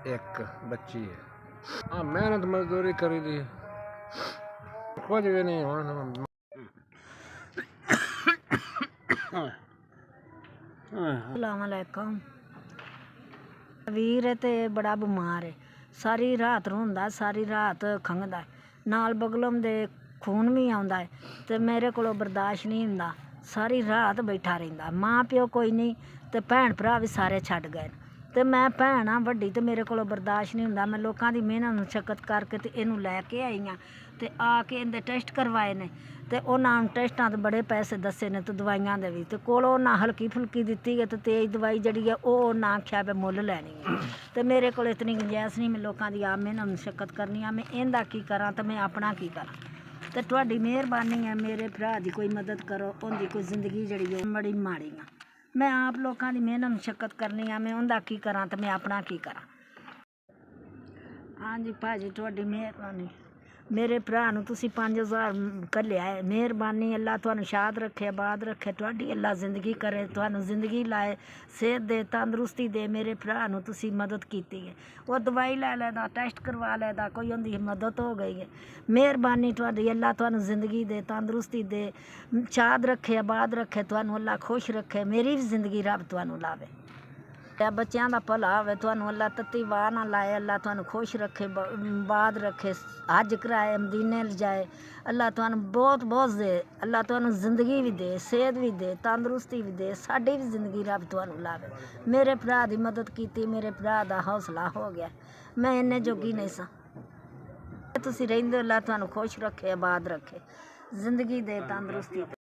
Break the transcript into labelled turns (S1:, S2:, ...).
S1: एक बच्ची है। हाँ मेहनत मजदूरी करी दी, कुछ भी नहीं होना।
S2: अस्सलामुअलैकुम। वीर ते बड़ा बीमार है, सारी रात रोंदा, सारी रात खंघदा, नाल बगलम दे खून भी आउंदा है ते मेरे कोलों बर्दाश्त नहीं हुंदा, सारी रात बैठा रहिंदा। माँ प्यो कोई नहीं ते भैन भरा भी सारे छड्ड गए ते मैं भैन हाँ वड्डी ते मेरे कोलों बर्दाश्त नहीं हुंदा। मैं लोकां दी मेहनत मुशक्कत करके ते इनू लैके आई हाँ ते आके इंदे टेस्ट करवाए ने ते उन्हां टेस्टां ते बड़े पैसे दस्से ने ते दवाइयां दे भी ते कोलों उन्हां हल्की फुल्की दित्ती है ते तेज दवाई जिहड़ी है ओह उन्हां आख्या वे मुੱਲ लैनी है ते मेरे कोल इतनी गुंजाइश नहीं। मैं लोकां दी आप मेहनत मुशक्कत करनी आ, मैं इंदा की करां ते मैं अपना की करां ते तुहाडी मेहरबानी है। मेरे भरा दी कोई मदद करो, उनकी कोई जिंदगी जिहड़ी है बड़ी माड़ी आ। मैं आप लोगों की मेहनत मुशक्कत करनी आ, मैं उनका की करां ते मैं अपना की करां। हाँ जी भाजी तुहाडी मेहरबानी, मेरे भरा नूं तुसीं 5000 घल्लिया है, मेहरबानी। अल्लाह तुहानूं शाद रखे, आबाद रखे, तुहाडी अल्लाह जिंदगी करे, तुहानूं जिंदगी लाए, सेहत दे, तंदरुस्ती दे। मेरे भरा नूं तुसीं मदद कीती है, वो दवाई लै लैदा, टेस्ट करवा लैदा, कोई उनकी मदद हो गई है। मेहरबानी तुहाडी, अल्लाह तुहानूं जिंदगी दे, तंदरुस्ती दे, शाद रखे, आबाद रखे, तुहानूं अल्लाह खुश रखे। मेरी भी जिंदगी रब तुहानूं लावे, बच्चों का भला होवे, तुहानूं अल्लाह तत्ती वाह ना लाए, अल्लाह तुहानूं खुश रखे, बाद रखे, हज कराए, मदीने जाए, अल्लाह तुहानूं बहुत बहुत दे, अल्लाह तुहानूं जिंदगी भी दे, सेहत भी दे, तंदरुस्ती भी दे, साडी भी जिंदगी रब तुहानूं लावे। मेरे भरा दी मदद कीती, मेरे भरा दा हौसला हो गया, मैं इन्ने जोगी नहीं सा। तुसीं रहिंदे, अल्लाह तुहानूं खुश रखे, आबाद रखे, जिंदगी दे, तंदरुस्ती दे।